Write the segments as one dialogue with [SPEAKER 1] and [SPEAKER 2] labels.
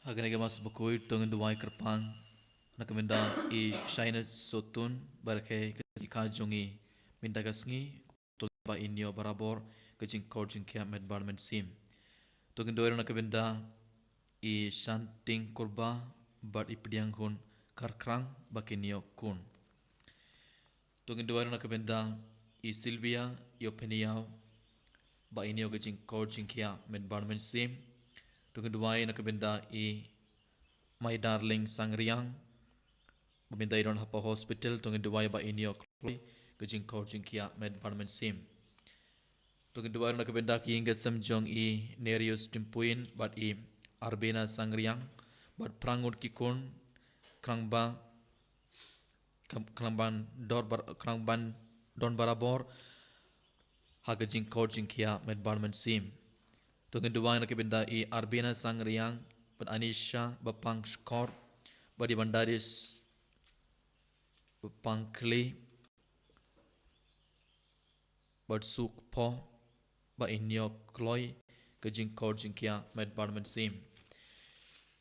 [SPEAKER 1] Haganega mas bukoi tongin duwai kerpang nakamenda I shaina sotun barake ka jongi minda kasngi to ba inyo barabor kajing coaching kia med barmen sim tongin doero nakamenda I shanting kurba bar ipdiang hun karkrang bakinyo kun tongin doero nakamenda I Silvia Yopeniao ba inyo kajing coaching kia med barmen sim tongin duwai nakabenda I My Darling Sangriang Babinda iron hapa hospital tongin duwai ba inyo kloi kajing coaching kia med parliament sim tongin duwai nakabenda ki inga samjong I Nerius Timpuin bat I Arbena Sangriang bat prangut kikun krangban don barabor hagajing coaching kia med parliament sim tongin duwai nakabenda I Arbena Sangriang bat Anisha bapang skor badi bandaris pangkli bersuk po ba inyo kloi kajing coaching kia med parliament sim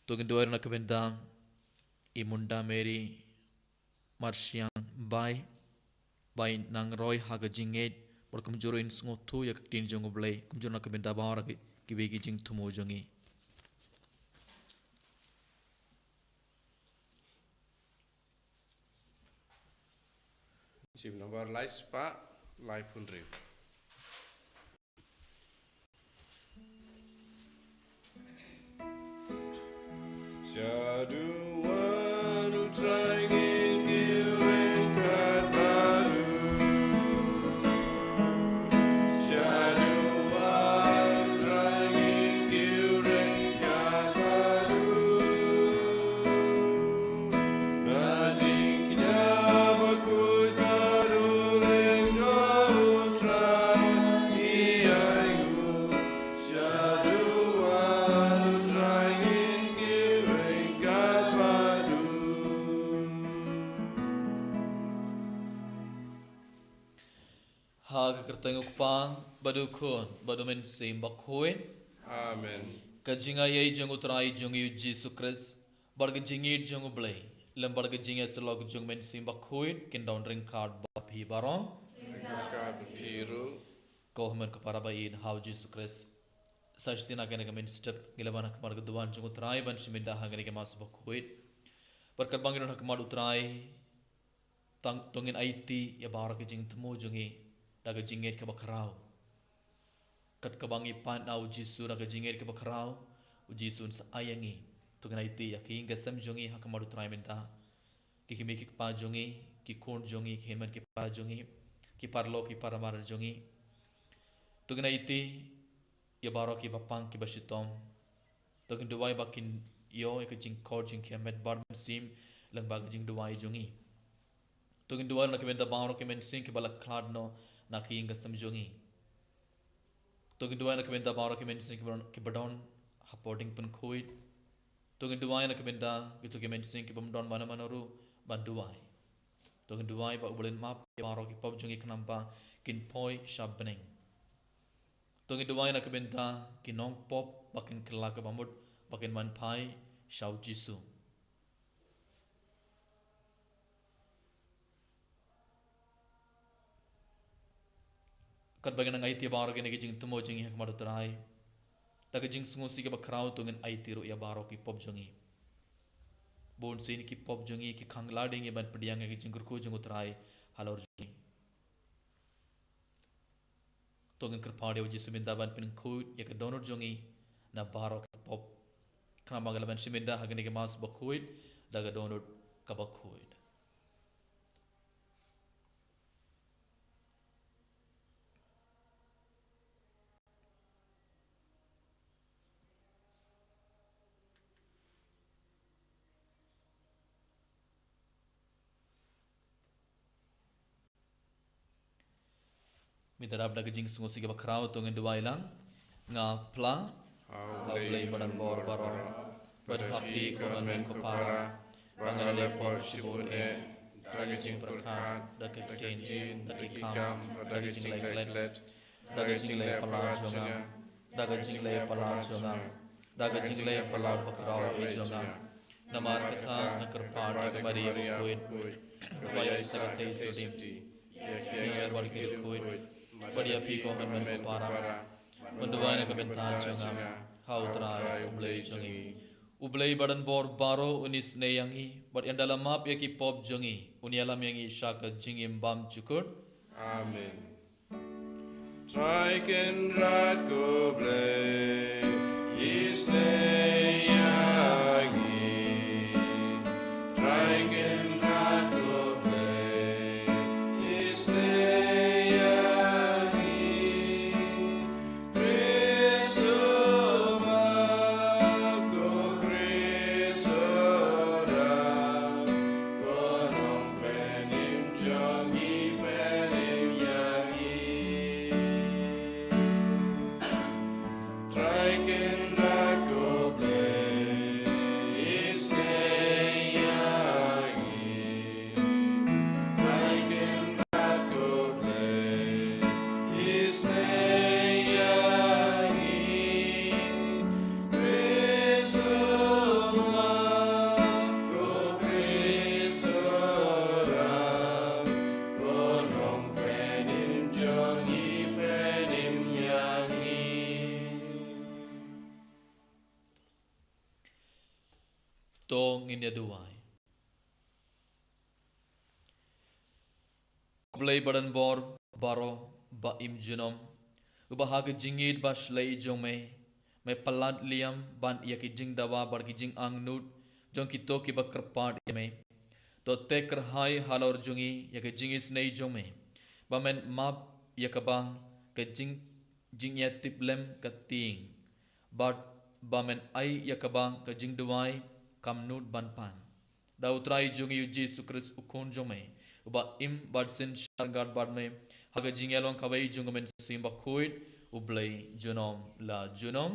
[SPEAKER 1] togin doer na kabenda imunda mary marsian bai nang roy hagajinget berkum juro in sngotu ya tin jongo blai kumjur na kabenda bawara kibegi jing tumo jongi
[SPEAKER 2] Chief number lies pa live pun rib. Syadu wanu trying giring kataru. Syadu wanu trying giring kataru. Najing nyabaku.
[SPEAKER 1] Haga kertenguk pa badukun badumen sim bakuin
[SPEAKER 2] Amen.
[SPEAKER 1] kajinga yai jongu trai jongu Jesus Christ barga jingit jongu blai lembar ga jinga selog jong men sim bakuin kin down ring card bapi baron
[SPEAKER 2] Card biru.
[SPEAKER 1] ko hamen ko para bain how Jesus Christ sashina ga men step gilabana kamar ga duwan jongu trai ban shiminda haga ga mas bakuin barkar bangin hak madu trai tang tongin IT ya bara ga jing tmu jongi daga jinget ke bakarau kat kabangi pan na uji su daga jinget ke bakarau uji sun sa ayangi tu kena iti ya ki inga sem jongi hakamadu trai menta ki kimi ki pa jongi ki kon jongi ki hinman ki pa jongi ki parlo ki paramar jongi tu kena iti ya baro ki bapang ki basitom tu kena duwai bakin yo ke jing kor jing ki met bar sim lang bag jing duwai jongi tu kena duwai nak menta baro ki men sim ki balak klad no nak inga sem jongi togin duwai nak benda bawra ki mensin ki badon supporting pun khoid togin duwai nak benda gitu ki mensin ki bamdon mana manaru banduwai togin duwai ba ubolin map bawra ki pop jongi knampa kin poi shabning togin duwai nak benda ki nong pop bakin kala ka bamut bakin man pai shau jisu kat bagian ngai ti baro gene jing tumo jing hak madu trai daga jing sungu si ke bakrau tungen ai ti ro ya baro ki pop jongi bon sin ki pop jongi ki khangla ding ban pdiang ke jing kurku jing utrai halor jongi tungen kerpade uji suminda ban pin khu ya ke donor jongi na baro ki pop kana magala ban suminda hagene ke mas bakhuit daga donor ka bakhuit Minta dapat jing sungu si ke bakrau tungen duwai lang nga pla Haulay badan bor baron berhapi koman men kopara bangalale por sibur dagi jing perkat dagi tenjin dagi kam dagi jing lay klet dagi jing lay pala jonga dagi jing lay pala jonga daga jingle palad bakrao ejonga namar katha nakarpad yagamari yakoin kaya sagatay sudim yakyal barkir koin badia piko hanman para manduwa na kabenta jonga hautra ublay jongi ublay badan bor baro unis neyangi but yang dalam map yaki pop jongi unialam yangi shaka jingim bam cukur
[SPEAKER 2] Amen. Triken rat go blay, Isneyagi. Triken rat go blay, Isneyagi. Chrisoma go Chrisora, go nong penim jongi penim yangi. Triken rat go blay, Isneyagi. Triken rat go blay, Isneyagi. Chrisoma go Chrisora, go nong penim jongi penim yangi.
[SPEAKER 1] tong inya duwai kublay badan bor baro ba im junom ubahag jingid bas lay jome me palat liam ban yaki jing dawa bar ki jing ang nut jong ki to ki bakrpad yame to tekr hai halor jungi yaki jingis nei jome ba men map yakaba ka jing ya tiplem ka ting but ba men ai yakaba ka jing duwai kam nut ban pan da utrai jungi yu Jesus Christ ukon jome uba im bad sin shargad bad me haga jingelong kawai jungamen simba kuit ublay junom la junom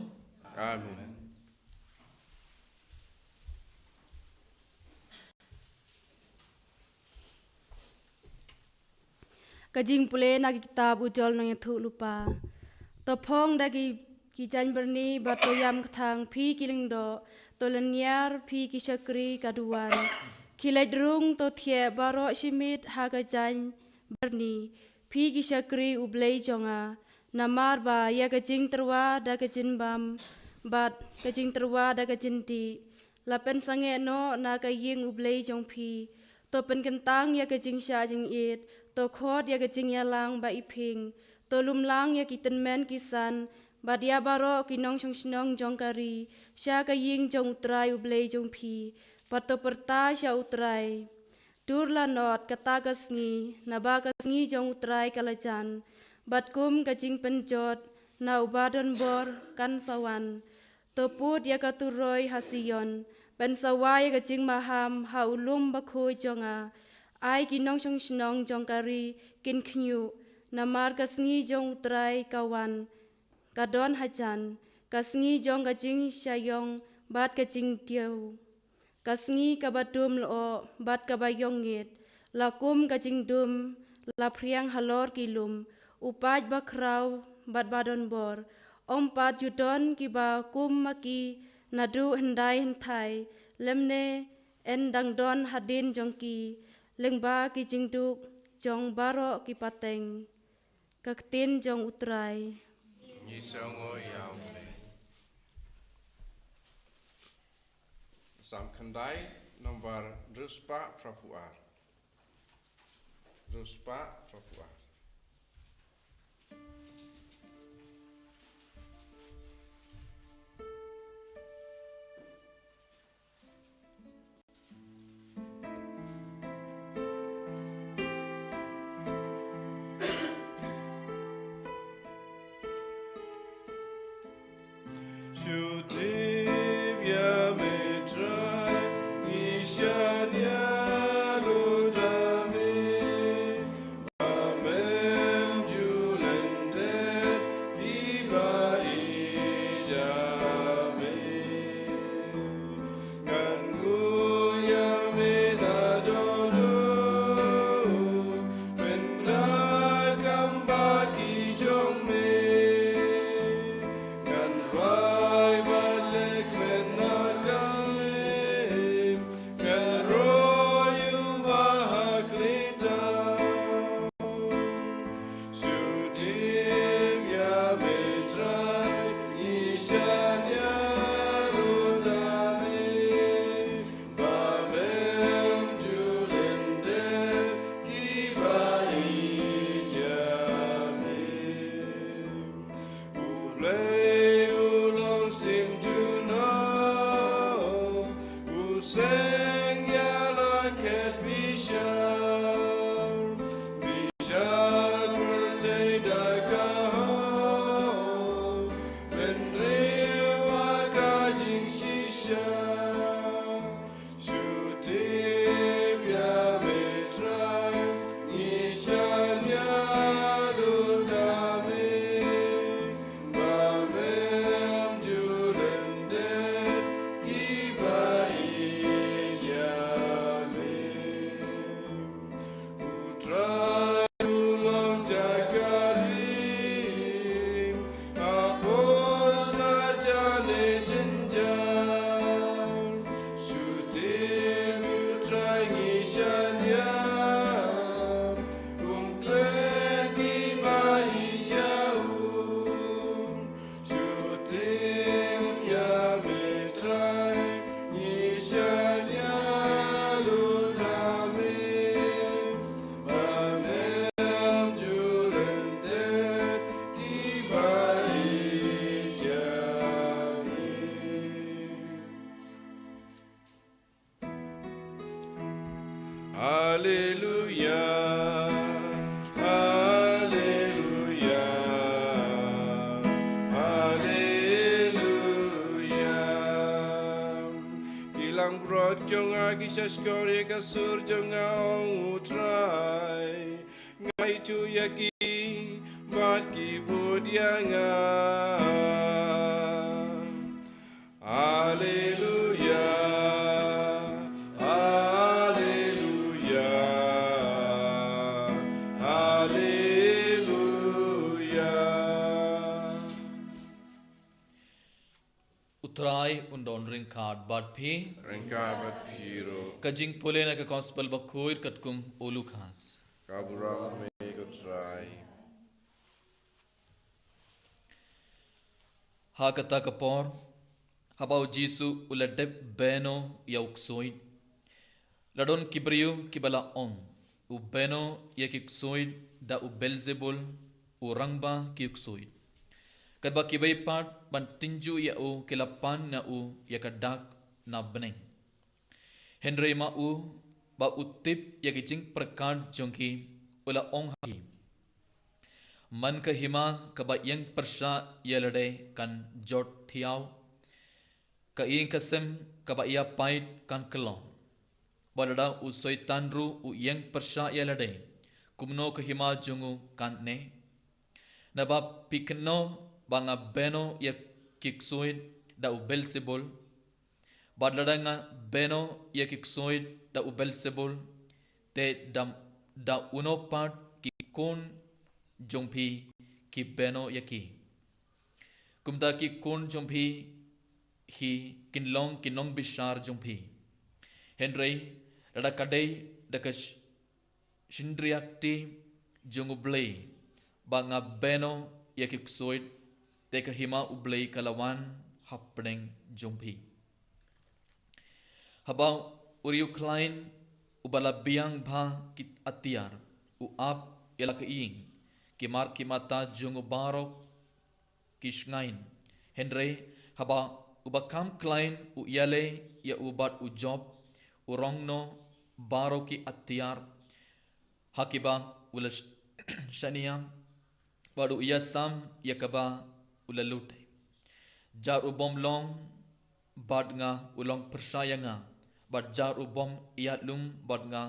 [SPEAKER 2] Amen.
[SPEAKER 3] Kajing pule na kitab ujol nang thu lupa to phong da ki jan berni batoyam kathang phi kiling do to lanyar phi ki sakri kaduan kilai drung to thie baro shimit haga jan berni phi ki sakri ublay jonga namar ba ya kajing terwa da kajin bam bat kajing terwa da kajin ti lapen sange no na kaying ublay jong phi to pen kentang ya kajing sha jing it to khot ya kajing ya lang ba iping to lum lang ya kiten men kisan badia baro kinong chong sinong jong kari sha kaying jong utrai ublay jong phi pato perta sha utrai durla not kata kasngi naba kasngi jong utrai kalajan bat kum kajing penjot na ubadon bor kan sawan to put ya katuroi hasiyon ben sawai kajing maham ha ulum bakhoi jonga ai kinong chong sinong jong kari kin khnu namar kasngi jong utrai kawan kadon hajan kasngi jong kajing syayong bat kajing tiu kasngi kabadum lo bat kabayong ngit lakum kajing dum la priang halor kilum upaj bakrau bat badon bor ompat judon kiba kum maki nadu hendai hentai lemne en dangdon hadin jongki lengba ki jingduk jong baro ki pateng kaktin jong utrai
[SPEAKER 2] Nisongo Yahweh. Sam Kandai nomor Ruspa Prapuar. Ruspa Prapuar. Bye. Shashkori kasur jangau utrai ngai tu yaki bat ki budianga Hallelujah Hallelujah Hallelujah
[SPEAKER 1] Utrai undon ring card bat phi
[SPEAKER 2] Rengkabat Piro
[SPEAKER 1] kajing pole na ka gospel bakoir katkum olu khas
[SPEAKER 2] Kabura me utrai
[SPEAKER 1] ha kata kapor habau jisu uladep beno yauksoid ladon kibriu kibala on u beno yakiksoid da u belzebul u rangba kiksoid kadba kibai pat ban tinju ya u kilapan na u yakadak na beneng Henry ma u ba utip yakijing perkad jongki ula ong haki man ka hima ka ba yang persha yelade kan jot thiau ka ing kasem ka ba ia pait kan kelong balada u soitanru u yang persha yelade kumno ka hima jungu kan ne na ba pikno banga beno ya kiksoid da u belsebol badladanga beno ya kiksoid da u belsebol te dam da uno part ki kon jongpi ki beno yaki kumda ki kon jongpi hi kinong bishar jongpi Henry rada kadai da shindriakti jongublei banga beno yakiksoid te kahima ublei kalawan hapneng jongpi habau uriu klein ubala biang bha kit atiar u ap yalakaing kimar kimata jungu barok kishngain Henry haba ubakam klein u yale ya ubat u job urongno baroki atiar hakiba ulas shaniam badu yasam yakaba ulalute jar ubom long badnga ulong persayanga bad jar ubom iatlum badnga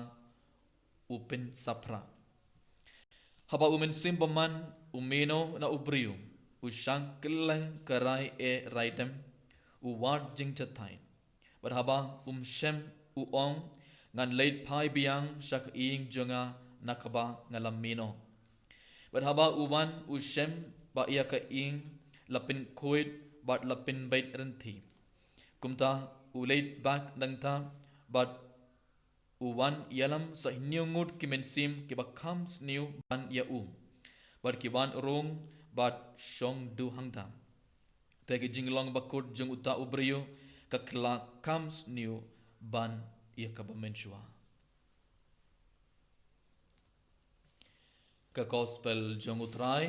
[SPEAKER 1] upin sapra haba umen simbaman umeno na ubriu usang kelang karai e raidem uward jingchatain bad haba shem uong ngan late pai biang shak ing jonga nakaba ngalamino bad haba uwan ushem ba ia ka ing lapin koid bad lapin bait renti kumta ulait bak nangta bad uwan yalam sa hinyungut kimensim kiba comes new ban ya bad kiban rong bad shong du hangta tegi jinglong bakut jung uta ubriyo kakla comes new ban ya kabamenshua ka gospel jung utrai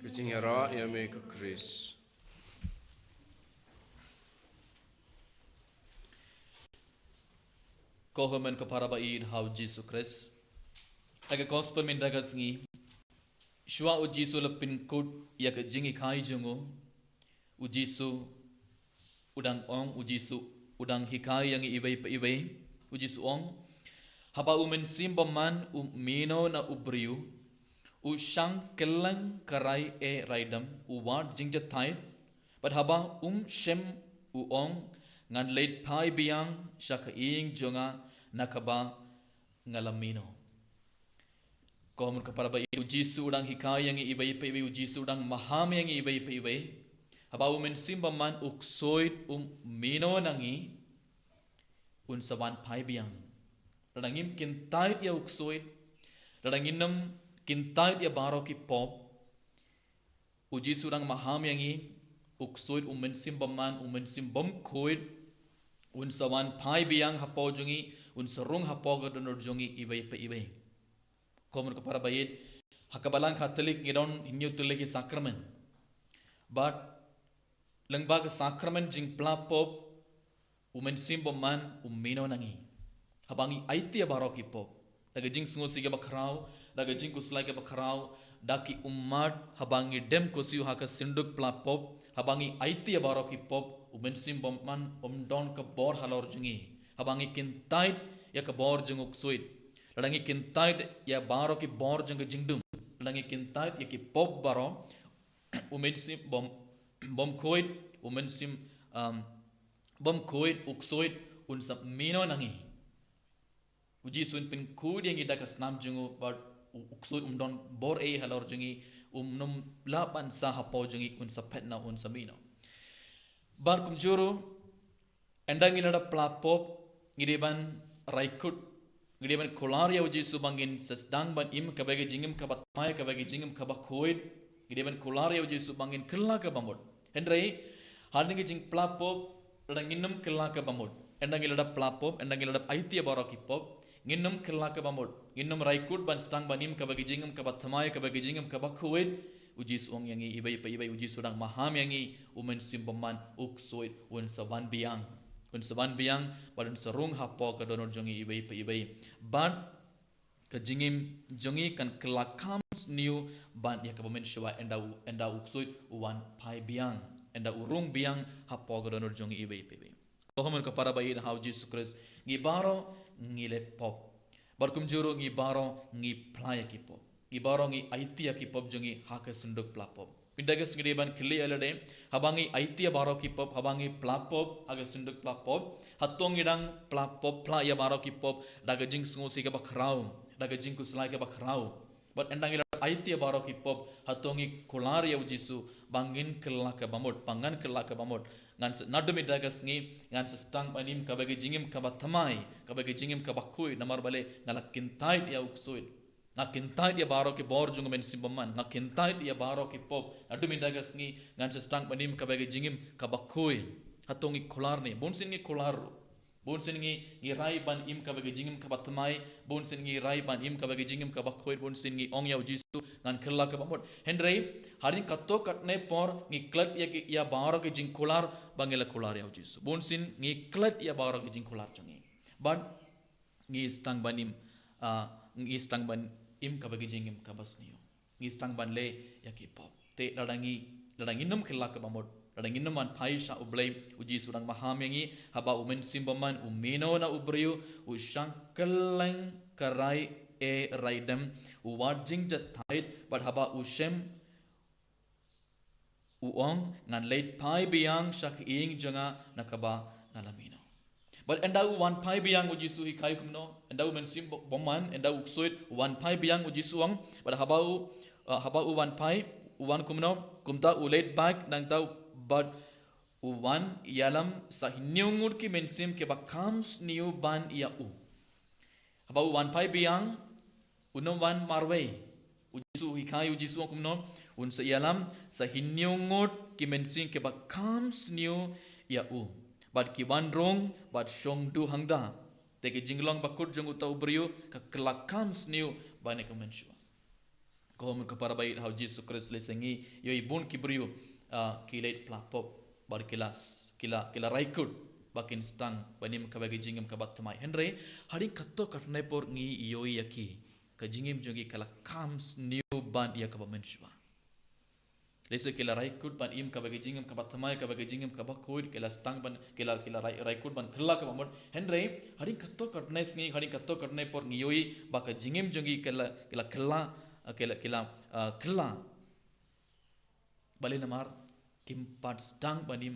[SPEAKER 2] Kecingara ya me ke Chris
[SPEAKER 1] Kohaman kapara ba in how Jesus Christ aga gospel min dagas ngi shwa u Jesu la pin kut ya ka jingi khai jungo u Jesu udang ong u Jesu udang hikai yang ibai pa ibai u Jesu ong haba umen simbaman mino na ubriu u shang kelang karai e raidam u ward jingjatai but haba shem u ong ngan late pai biang shaka ing jonga nakaba ngalamino Kau mun kapara ba uji sudang hikai yang ibai pe ibai uji sudang maham yang ibai pe ibai. Haba umen simba man uksoid mino nangi sawan pai biang. Radangim kintait ya uksoid. Radanginam kintait ya baro ki pop. Uji sudang maham yang uksoid simba man simbam koid sawan pai biang hapo jungi sarung hapo gadonor jungi ibai pe ibai. Komun kapara bayit hakabalang katolik ngidon hinyu tuliki sakramen. But lengbag sakramen jing plapop simba man mino nangi. Habangi aitia baroki pop. Daga jing sungosi ke bakrau, daga jing kuslai ke bakrau, daki umat habangi dem kosiu haka sinduk plapop, habangi aitia baroki pop simba man don ke bor halor jungi. Habangi kintait ya ke bor junguk suit. Ladangi kintait ya baro ki bor jung jingdum. Ladangi kintait ya ki pop baro sim bom koid sim bom koid uksoid unsap mino nangi. Uji suin pin koid yang ida kasnam jungu but uksoid don bor halor jungi num laban sa hapo jungi unsap petna unsamino. Bar kumjuru endang ilada plapop ngideban raikut ngideban kolaria uji subangin sesdang ban im kabagi jingim kabatmai kabagi jingim kabakoid ngideban kolaria uji subangin kella kabamod hendrai hardingi jing plapop ladanginum kella kabamod endang ilada plapop endang ilada aitia barokipop nginnum kella kabamod nginnum raikut ban sedang ban im kabagi jingim kabatmai kabagi jingim kabakoid uji suang yangi ibai uji sudang maham yangi simbaman uksoid sawan biang sawan biang badan serung hapo ke donor jongi ibai ban ke jingim jongi kan kelakam new ban ya ke pemen shwa enda uksoid pai biang enda urung biang hapo ke donor jongi ibai Tohamun kepada bayi hau Jesus Christ ngibaro ngilepop barkum juru ngibaro ngiplaya kipop ngibaro ngi aitia kipop jongi hake sunduk plapop pindaga singriban kili alade habangi aitia baro kipop habangi plapop aga sunduk plapop hatong idang plapop pla ya baro kipop daga jing sungosi ke bakrau daga jing kuslai ke bakrau but endang ila aitia baro kipop hatongi kular ya ujisu bangin kelaka bamot pangan kelaka bamot ngan nadumi daga sngi ngan stang panim kabagi jingim kabathamai kabagi jingim kabakui namar bale ngalakin tait ya uksuit ngakintait ya baro ki bor jung men simbaman ngakintait ya baro ki pop adumi daga sngi ngan stang panim kabagi jingim kabakui hatongi kular ni bonsin ngi kular bonsin ngi rai ban im kabagi jingim kabathamai bonsin ngi rai ban im kabagi jingim kabakui bonsin ngi ong ya ujisu ngan khella ka bamot hendrei harin katto katne por ngi klat ya baro ki jing kular bangela kular ya ujisu bonsin ngi klat ya baro ki jing kular changi ban ngi stang banim ngi stang ban im kabagi jingim kabasniyo ngi stang ban le ya ki pop te ladangi num khella ka bamot ladangi num man phaisha ublai uji surang mahamyangi haba umen simbaman umino na ubriu ushankalang karai e raidam uwajing jathait but haba ushem uong ngan late pai biang shak ing janga nakaba ngalamino but endau one pai biang uji su hikai kumno endau men sim boman endau uksoit one pai biang uji suang but haba u one pai uwan kumno kumta u late back nang tau but uwan yalam sahinyungur ki mensim ke bakams niu ban ya u haba u one pai biang unom wan marway ujisu hikai ujisu kumno un sa yalam sa hinyongot ki mensing ke bakams new ya u bad ki wan rong bad shong du hangda te ke jinglong bakut jong utau brio ka kelakams new bane ka menshu ko mun ka para bai how Jesus Christ lesengi yo ibun ki brio ki late plapop bad kila raikut bakin stang banim ka bagi jingam ka batmai henry hari katto katne por ngi yoi yaki ka jingim jongi kala comes new ban ya ka menshwa lese kila raikut ban im ka bagi jingim ka batmai ka bagi jingim ka bakoid kila stang ban kila raikut ban khalla ka bamon henry hari katto katne sngi hari katto katne por ngi yoi ba ka jingim jongi kila khalla bale namar kim pat stang banim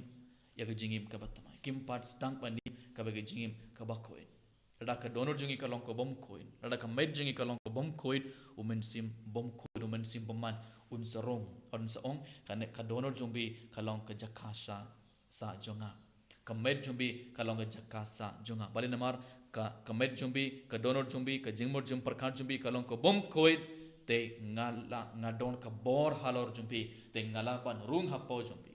[SPEAKER 1] ya ka jingim ka batmai kim pat stang banim ka bagi jingim ka bakoid ada ka donor jungi ka long ko bom koin ada ka med jungi ka long ko bom koit umen sim bom koit umen sim boman un sarong on saong kanek kadonor jumbi kalong ke jakasa sa jonga kamet jumbi kalong ke jakasa jonga bali namar ka kamet jumbi ka donor jumbi ka jingmor jum perkan jumbi kalong ke bom koit te ngala ngadon ka bor halor jumbi te ngala ban rung hapo jumbi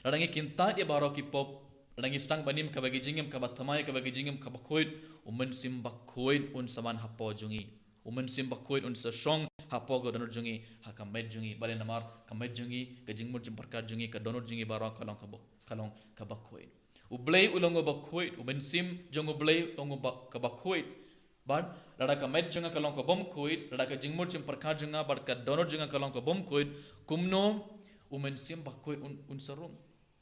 [SPEAKER 1] ladangi kinta dia baro ki pop ladangi stang banim ka bagi jingem ka bathamai ka bagi jingem ka bakoit umen sim bakoit un saman hapo jungi umen sim bakoit un sa song hapo go donor jungi ha kamet jungi bale namar kamet jungi ka jingmur jum perkar jungi ka donor jungi baro kalong ka bakoit ublei ulongo bakoit umen sim jongo blei longo ka bakoit ban lada kamet junga kalong ka bom koit lada ka jingmur jum perkar junga bar ka donor junga kalong ka bom koit kumno umen sim bakoit un sarung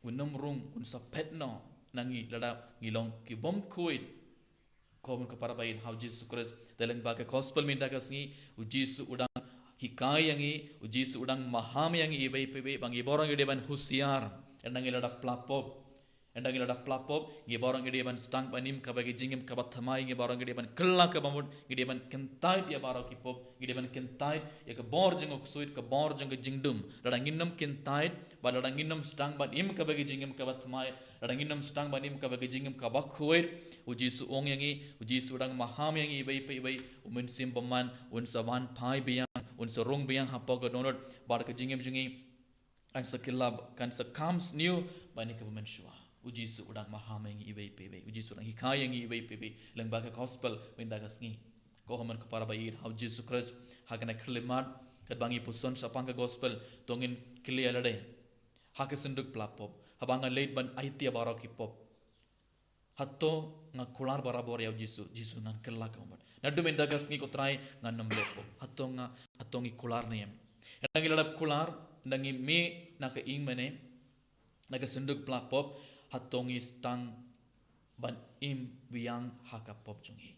[SPEAKER 1] unam rung un sapet no nangi lada ngilong ki bom koit komun ka parabain how Jesus Christ teleng ba ka gospel minta ka sngi ujisu udang hikai yangi ujisu udang maham yangi ibai pebe bang iborang ide ban husiar endangi lada plapop endangi lada plapop iborang ide ban stang banim ka bagi jingim ka bathamai iborang ide ban kella ka bamud ide ban kentai dia baro ki pop ide ban kentai ya ka bor jingok suit ka bor jing jingdum lada nginam kentai ba lada nginam stang banim ka bagi jingim ka bathamai lada nginam stang banim ka bagi jingim ka bakhuit ujisu ong yangi ujisu udang maham yangi ibai pebe umen sim baman un sawan pai biang un sarong biang hapo ka donor bar ka jingim jungi an sakilab kan sakams new bani ka menshua ujisu udang mahameng ibai pebe ujisu udang hikayeng ibai pebe lengba ka gospel winda ka sngi ko haman ka para bayir how Jesus Christ hakana khlimat kat bangi puson sapang ka gospel tongin clear lade hak senduk plapop habanga late ban aitia baro ki pop hatto nga kular barabor ya Jesus ngan kella ka umat nadu menda ka sngi ko try ngan namlepo hatto ngi kular niyam ndangi ladap kular ndangi me naka ing mane naka senduk plapop hatongi stang ban im biang haka pop jungi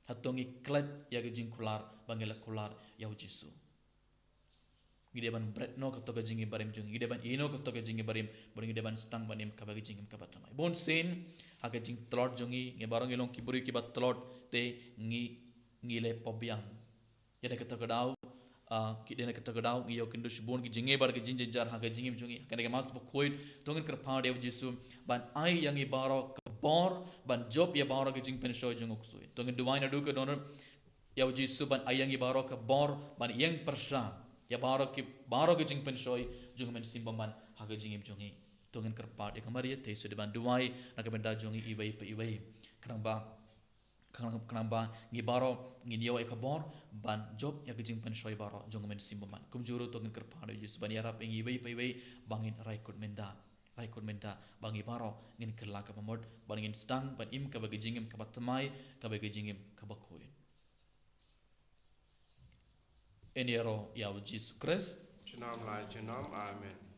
[SPEAKER 1] hatongi klet ya gijing kular bangela kular ya ujisu gide ban bread no katoga jingi barim jungi gide ban ino katoga jingi barim boring gide ban stang banim kabagi jingim kabatamai bon sen haka jing tlot jungi nge barong ilong kiburi kibat tlot te ngi le pobiang ya de katoga daw kidena kata gadau ngiyo kindu shibon ki jinge bar ki jinje jar ha ga jingim jungi kane ga mas bokhoit tongin kar phaade of Jesus ban ai yang i baro ka bor ban job ya baro ki jing pen shoy junguk sui tongin duwaina du ka donor ya Jesus ban ai yang i baro ka bor ban yang persha ya baro ki jing pen shoy jung men simba man ha ga jingim jungi tongin kar phaade kamari te su de ban duwai na ka benda jungi ibai pe ibai kanamba ngi baro ngi niyo e kabor ban job ya gijing pen shoy baro jong men simbaman kumjuru to ngin kerpado yus ban yarap ngi bai pai bangin raikut menda bangi baro ngin kerla ka pamod bangin stang ban im ka bagi jingim ka batmai ka bagi jingim ka bakoin eniero ya Jesus Christ
[SPEAKER 2] Chinam lai chinam amen.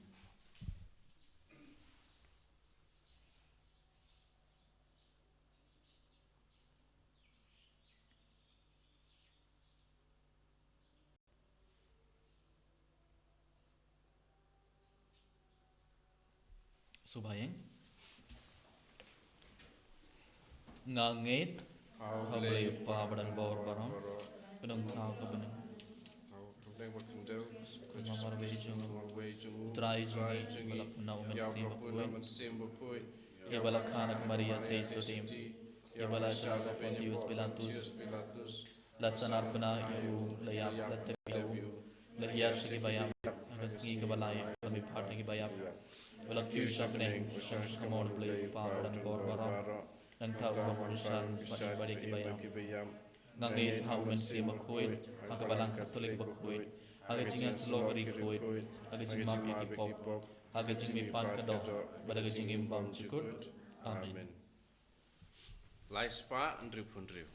[SPEAKER 1] subayeng nganget hablay pa badan bawar barang benang thau ka benang mamar bejung trai jungi balap na umen simba koi ya balak khanak maria teiso tim ya balak jaga pontius pilatus lasan arpana yu layap latepiu lahiyar shigi bayam agasngi ka balay kami phat gi bayam balak kiu shabne shams kamon play pa badan bawar barang nang thau bamusan bari ki bayam ngangai thau men simba koi agabalang katolik bakoit aga jingan slogari koit aga jingmam ki pop aga jingmi pan kado badaga jingim bam chikut amen
[SPEAKER 2] Lai spa andriu pundriu.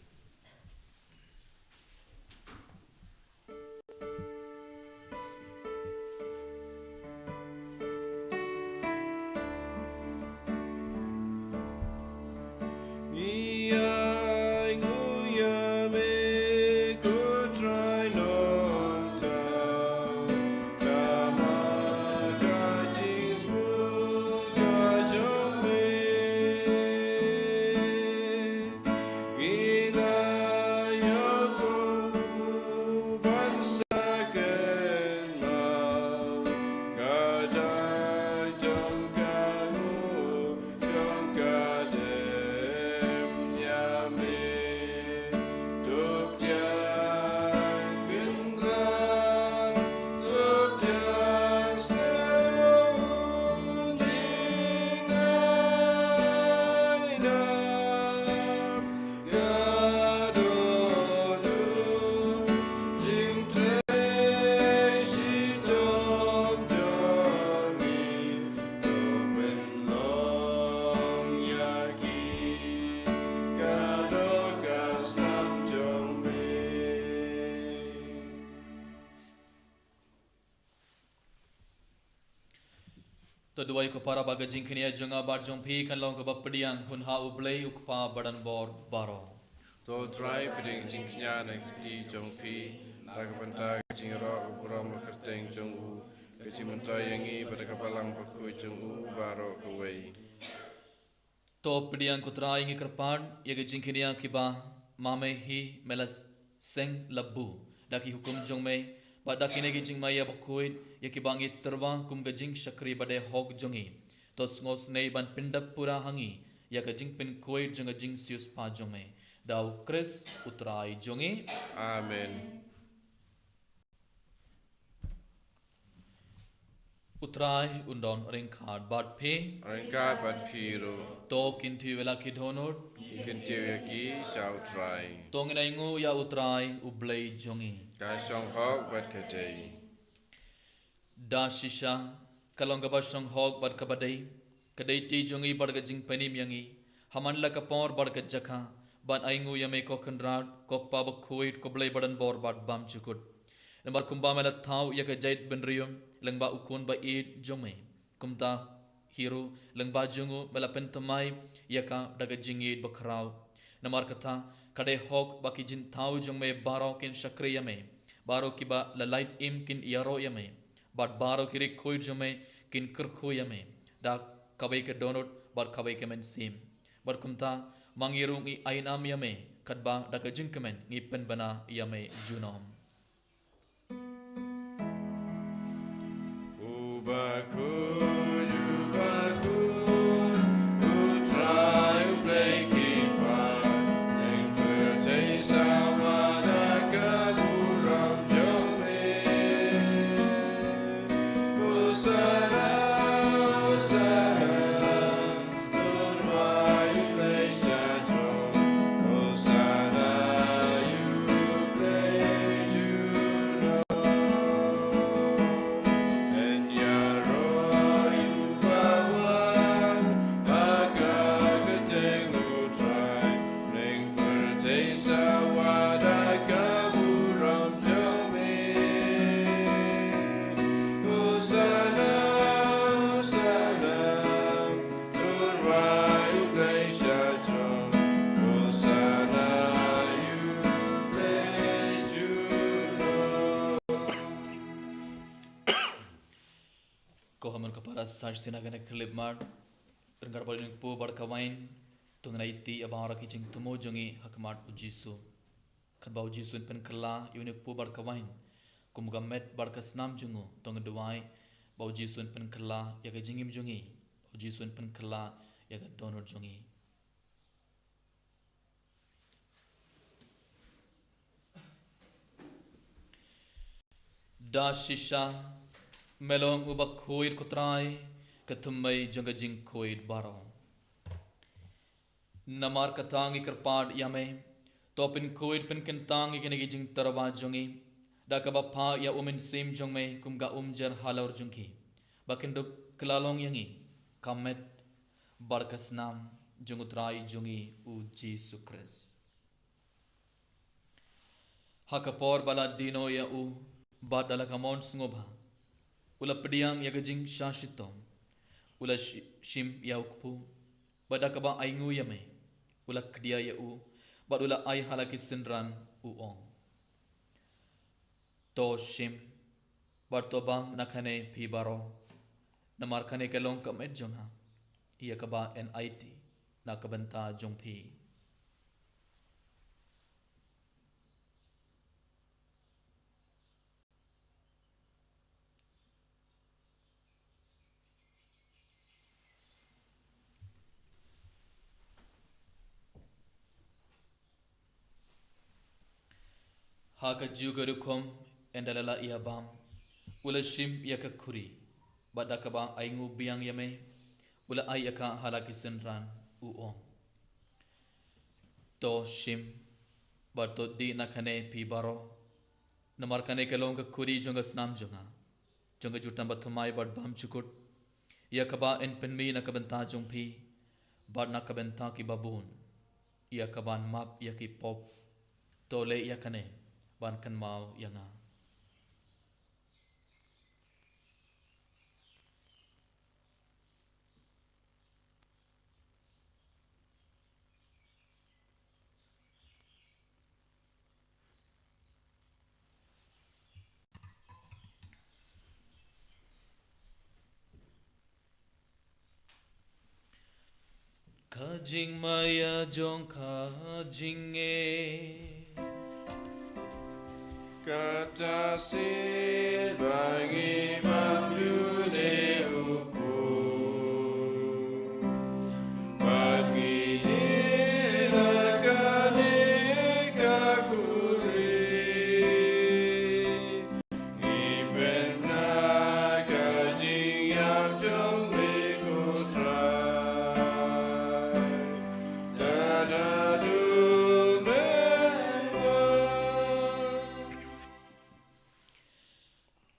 [SPEAKER 4] Ina
[SPEAKER 1] To duai ko para baga jingkini jonga bar jong pi kan long ko bapdiang hun ha ublei ukpa badan bor baro.
[SPEAKER 2] To try bring jing knya na ti jong pi. Daga banta jing ro ubrom kerteng jong u. Kecil mentah yangi pada kapalang pakui jong u baro kawai.
[SPEAKER 1] To pdiang ko trai ngi kerpan yaga jingkini kiba mame hi melas seng labu daki hukum jong me ba daki negi jing maya bakui yaki bangi terbang kum gajing syakri bade hok jongi to ngos nei ban pindap pura hangi yaga jing pin koi jong jing sius pa jong me dau kris utrai jongi
[SPEAKER 2] Amen.
[SPEAKER 1] utrai undon ringkad bad pe
[SPEAKER 2] Rengkat bat piru.
[SPEAKER 1] to kinti vela kidhonor
[SPEAKER 2] Ikan tiwaki shall try.
[SPEAKER 1] to nginai ngu ya utrai ublei jongi
[SPEAKER 2] Kasong hok bat kadai.
[SPEAKER 1] da shisha kalong gabasong hog bad kabadai kadai ti jongi bad gajing panim yangi haman la kapor bad gajaka ban aingu yame ko kandrat ko pab khoit ko blei badan bor bad bam chukut nambar kumba mela thau yaka jait benrium lengba ukun ba id jome kumta hero lengba jungu mela pentamai yaka daga jingid bakrau namar katha kade hog baki jin thau jome baro kin shakriyame baro kiba la light im kin yaro yame but baro kiri khoi jome kin kurkho yame da kabai ke donut bar kabai ke men sim bar kumta mangirung i ainam yame kadba daga jingkemen ngi penbana yame junom
[SPEAKER 2] Ubaku, ubaku, utrai ublei kipa, yang percaya sama daga buram jome. Usara, usara, turwai ublei syajong. Usara, ublei juno.
[SPEAKER 1] ko haman kapara sar sinagana klip mar tenggar paling pu bar kawain tungna iti abara ki jing tumo jongi hakmat ujisu kan bau jisu pen kala yunik pu bar kawain kum gamet bar kasnam jungu tong duai bau jisu pen kala yaga jingim jongi bau jisu pen kala yaga donor jongi da shisha melong ubak khoir kutrai kathumai jonga jing khoir baro namar katangi kerpad yame topin khoir pen kentang ikinegi jing tarwa jongi da kabapha ya umin sim jongme kumga umjar halor jungki bakindup klalong yangi kamet barkasnam jungutrai jongi u Jesus Christ hakapor bala dino ya u badala kamon sngoba ula pediang ya gajing shashitom ula shim ya ukpu badakaba aingu yame ula kdia ya u bad ula ai halaki sinran u ong to shim bartobam nakhane pi baro namar khane kelong kamet jonga iya kaba NIT nakabanta jongpi haka jugarukom endalala iabam ula shim yaka khuri badakaba aingu biang yame ula ayaka halaki senran uong to shim barto di nakhane pi baro namar kane kelong ka khuri jonga snam jonga jutam bathumai bad bam chukut yakaba en penmi nakabanta jongpi bad nakabanta ki babun yakaban map yaki pop tole yakane ban kan mau yanga jing maya jong ka jing e
[SPEAKER 2] Kata sil bagi bandu ne uku bagi diragane kakuri ibenna kajing yap jong meko try dadadu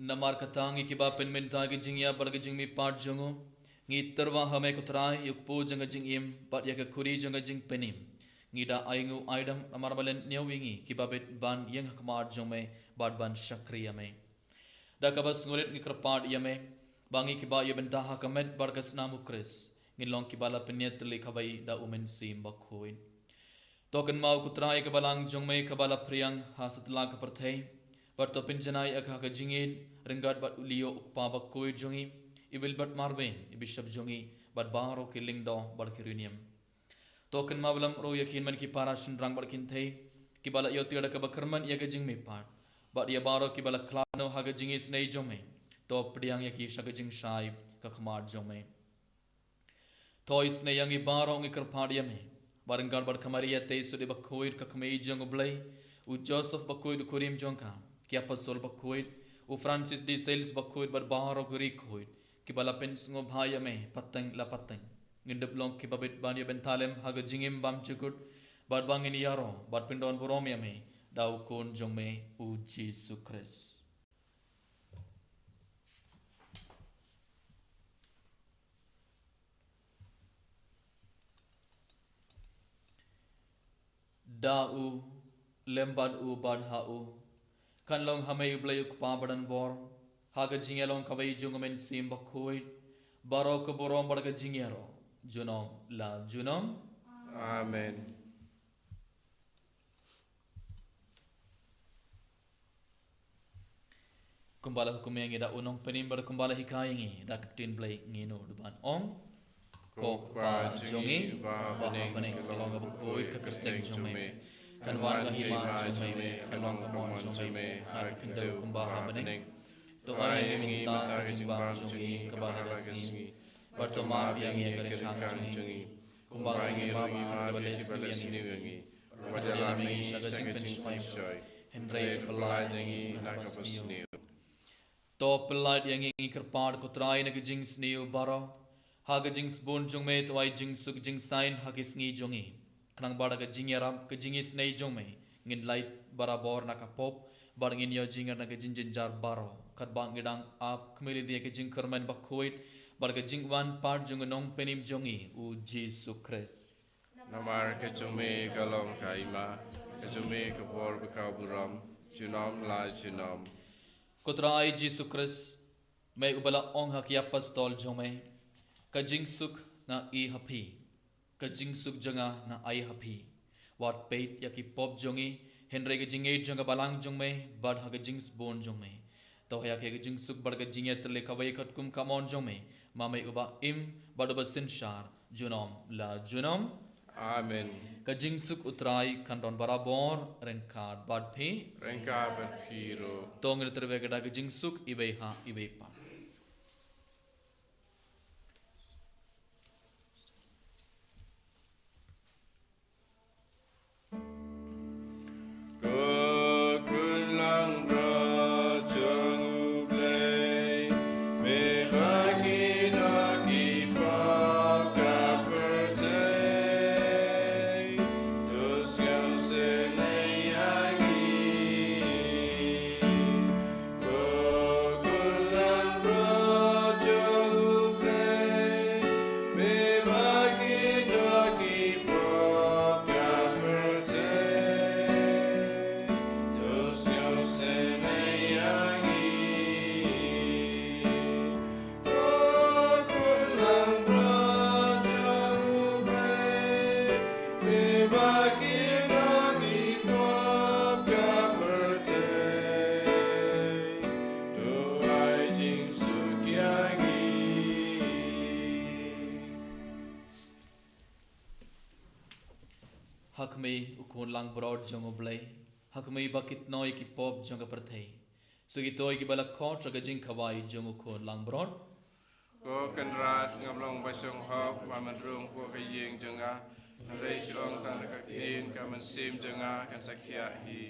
[SPEAKER 1] Namar katangi ki bapen minta ki jingya bar ki jing mi part jongo ngi terwa hame kutrai yuk po janga jing im pat ya ka kuri janga jing penim ngi da aingu aidam amar balen nyawingi ki babet ban yang hakmar jome bad ban shakriya me da kabas ngulit ngi krapad yame bangi ki ba yeben da hakamet bar kas namu kris ngi long ki bala penyet li khabai da umen sim bakhoin token mau kutrai ka balang jongme ka bala priang hasatla ka perthei Barto pinjanai akha ka jingin ringat bat ulio ukpa bak koi jongi ibil bat marben ibishab jongi bat baro killing do bat kirunium token mablam ro yakin man ki parashin rang bat kin thei ki bala yoti ada ka bakarman ya ka jing me pat bat ya baro ki bala klano ha ka jingi snei jome to pdiang ya ki shaka jing shai ka khmar jome to isne yangi baro ngi kar phadia me barangar bat khamariya te sude bak koi ka khmei jong blai u Joseph bak koi du kurim jongka Ki apostol bakuid, u Francis de Sales bakuid bar baharo kuri kuid, ki bala pens ngo bhaya me pateng la pateng. Ngindep long ki babit banya bentalem haga jingim bam chukut, bar bangin yaro, bar pindon boromia me, dau kon jong me u Jesus Christ. Dau lembad u badha u kan long hamay ublay ukpa badan bor haga jingelong kaway jungamen sim bakoy baro ko borom barga jingero junom la junom
[SPEAKER 2] Amen.
[SPEAKER 1] kumbala hukumeng ida unong penim bar kumbala hikayengi da tin blay ngino duban ong kok pa jongi ba baning kalong bakoy ka kerteng jongme kan warga hima jome kalong kamon jome nak kendo kumbaha bening to ay minta jimbang jongi kabala gasni bartoma biang ye kare thang jongi kumbaha hima bale sni wengi wadala mengi shaga jingpen shoi henry pelai jengi nakapasni to pelai yang ngi kerpad kutrai nak jing sniu baro haga jing spon jongme to ay jing suk jing sign hagis ngi jongi Kanang bada ka jingeram ka jingis nei jome ngin light barabor na ka pop bar ngin yo jinger na ka jinjin jar baro kat bang gedang ap kmeli dia ka jing kerman bakoit bar ka jing wan part jung nong penim jongi u Jesus Christ
[SPEAKER 2] Namar ke jome kalong kaima ke jome ke bor bekau buram junom la junom
[SPEAKER 1] Kotrai Jesus Christ me ubala ong hakia pastol jome ka jing suk na I hapi ka jing suk janga na ai hapi wat peit yaki pop jongi henry ka jing eight janga balang jongme bad ha ka jing bone jongme to ya ka jing suk bar ka jing et le ka wai kat kum kamon jongme mame uba im bad ba sin shar junom la junom
[SPEAKER 2] Amen.
[SPEAKER 1] ka jing suk utrai kandon barabor renkad bad phi
[SPEAKER 2] Rengka berpiro
[SPEAKER 1] tong ne terbe ka jing suk ibe ha ibe pa
[SPEAKER 2] Kulang
[SPEAKER 1] hakmei ukun lang broad jong oblay hakmei bakit noi ki pop jong perthei sugi toy ki bala kontra ga jing khawai jong ukun lang broad
[SPEAKER 2] ko kan rat ngablong basong hok ma man rung ko ka yeng janga rei chong tan ka tin ka man sim janga kan sakhya hi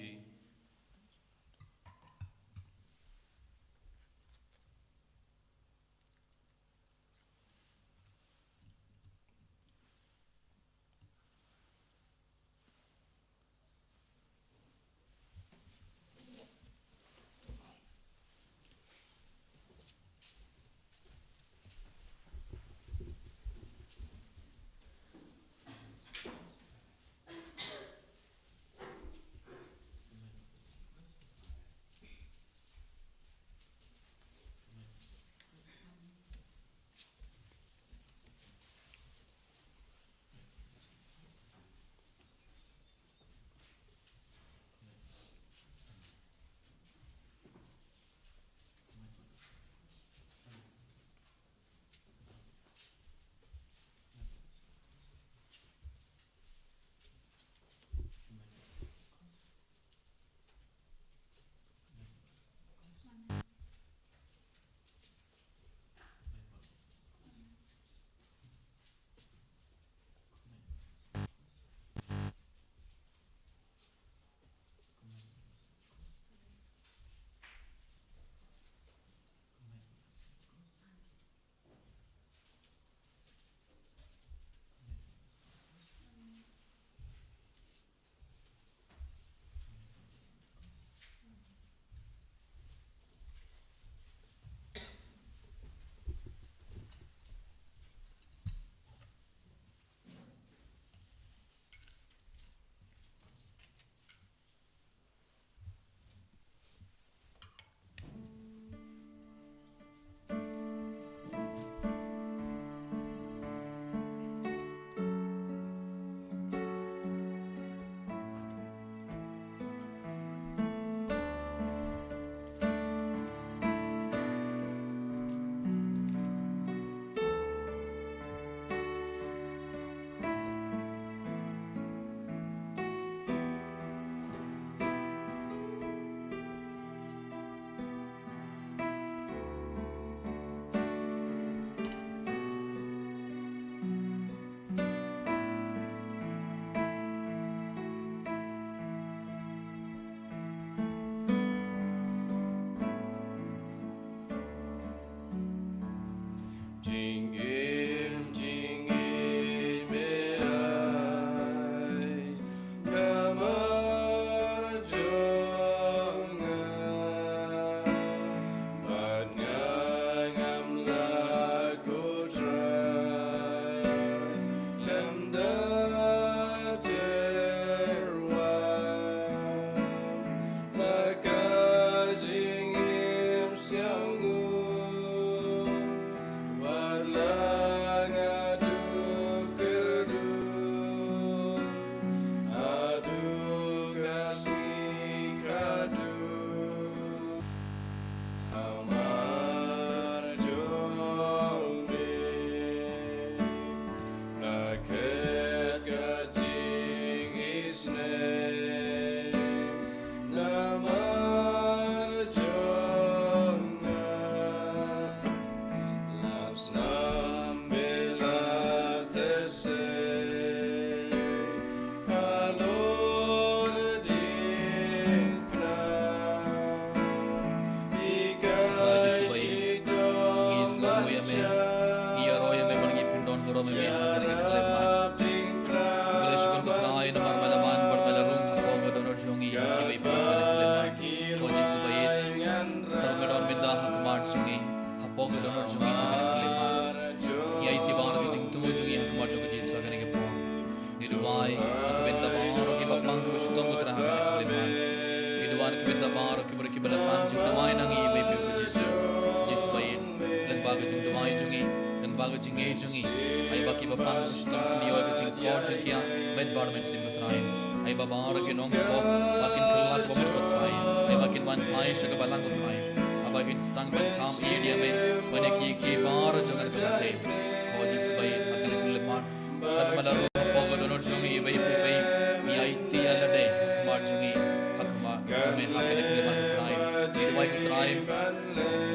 [SPEAKER 1] tribe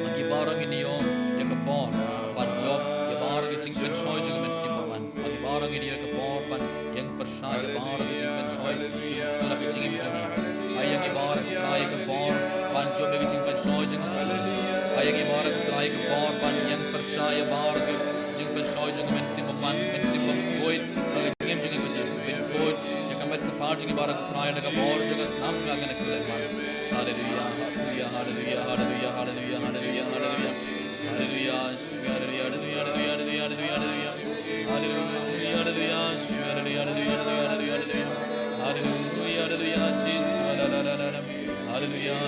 [SPEAKER 1] agi barang ini yo ya kapor ban job ya barang jing ben soy jing men simpaman agi barang ini ya kapor ban yang persya ya barang jing ben soy sura ke jing jing ayang ya barang trai kapor ban job ya jing ben soy jing ayang ya barang trai kapor ban yang persya ya barang jing ben soy jing men simpaman koit jing jing ke Jesus ben koit ya kamet kapar jing barang trai da kapor jing sam jing agan keleman hallelujah hallelujah hallelujah hallelujah hallelujah hallelujah hallelujah hallelujah hallelujah hallelujah hallelujah hallelujah hallelujah hallelujah hallelujah hallelujah Jesus hallelujah hallelujah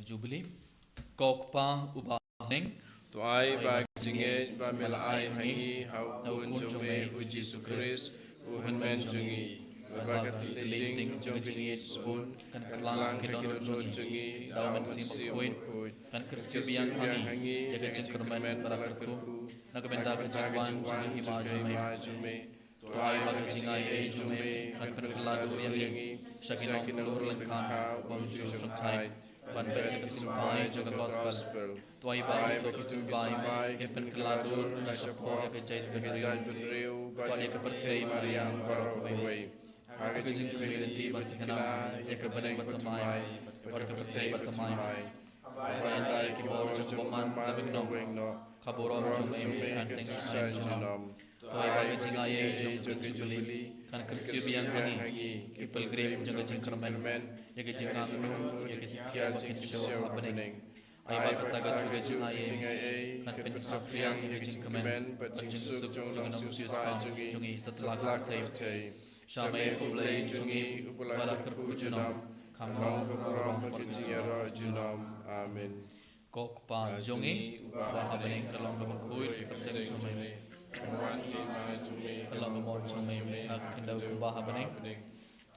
[SPEAKER 1] Jubilee kok pa ubahning
[SPEAKER 2] tu ai ba jinge ba mela ai hangi hau kun jome u Jesus Christ u hanmen jungi ba ka tiling jong jingi spoon
[SPEAKER 1] kan kelang ke don jungi dalam sim koin kan kersi biang hangi ya ke jengkerman barakarku nak benda ke jangwan juga hima jume tu ai ba jingai e jume kan perkeladu yang sakinong lur lengkang bom ju suntai ban ber kesimpai juga gospel tuai bagi to kesimpai ke penkeladu na sapo ya ke jai bedriu ban ya ke percaya mariang barok wei hari jing community batikana ya ke badang batamai bar ke percaya batamai ban dai ki bor jong boman labing no kaborom jong me kan teng sai jong tuai bagi jingai jong jubilee kan kersi biang hangi ke pilgrim jong jingkerman ya ke jingang nu ya ke tiar bakin show happening ai ba kata ga juga jingai kan pensap priang ya ke jingkeman jing suk jong nam sius pa jongi setelah thai shamai kublai jongi bala kerku junam kamrong kamrong perjingero junam amen kok pa jongi ba happening kalong bakui percaya jomai kalau memor jomai ak kendau kumbah happening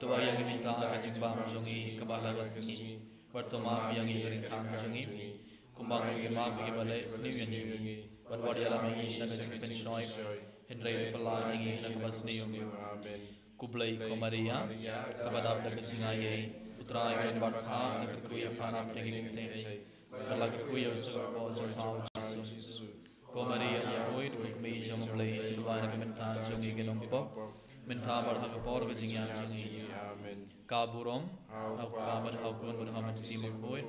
[SPEAKER 1] tua yang diminta ke jimbang jongi kebala resmi bertoma yang ingin kang jongi kumbang yang ma bagi balai seni yang berbuat dalam yang isya ke jimpen shoy hendrai pelai yang nak basni yang kublai komaria kepada dak jingai utrai yang barha nak kuya panap yang tente berlaku kuya usul jomau Jesus komaria koi duk me jom blai luar ke mentan jongi gelompo minta barha ke por ke jingya jingi kaburom hau kabar hau kun berhamad sima koi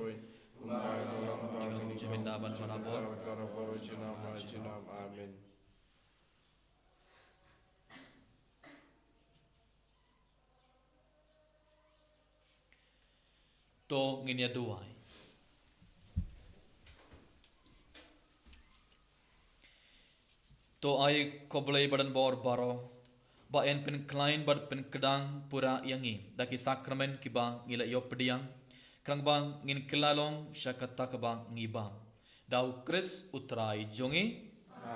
[SPEAKER 1] dengan kujiminda ban manapor
[SPEAKER 2] amen
[SPEAKER 1] to nginya duai to ai koblai badan bor baro ba en pen klein bad pen kedang pura yangi daki sakramen kiba ngila yo pediang krang bang ngin kelalong syakata ka bang ngibang dau kris utrai jongi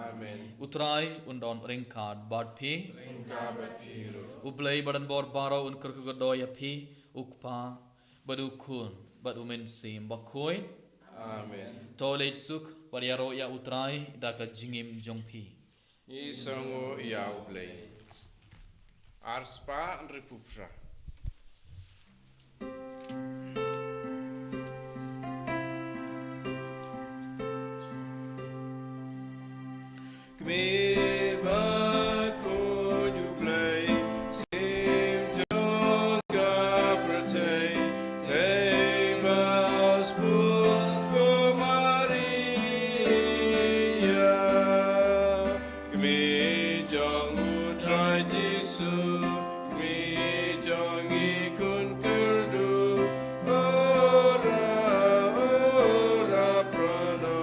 [SPEAKER 2] amen
[SPEAKER 1] utrai undon ringkad bad phi ublai badan bor baro un kurku godoya phi ukpa badu kun badu men sim bakoi
[SPEAKER 2] amen
[SPEAKER 1] toleit suk pariaro ya utrai daka jingim jongphi
[SPEAKER 2] i sango iau blai arspa repupra me ba ko you play sim jonga prate te mas pu ko maria me jong u try Jesus me jong I kun kerdu ora prano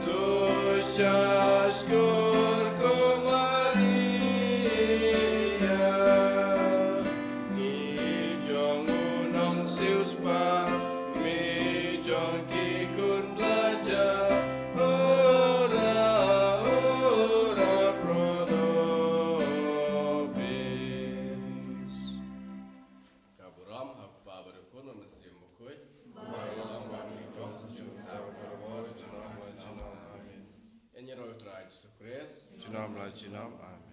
[SPEAKER 2] do Syashkurku Maria Ki jong unong sius pa Mi jong ki kun belajar Ora pro nobis Kaburam hapa berukun memesim mukui Balang bami kong juta berwar Junam la junam amin Enyer oltraj sukres
[SPEAKER 4] Junam la junam. Amin.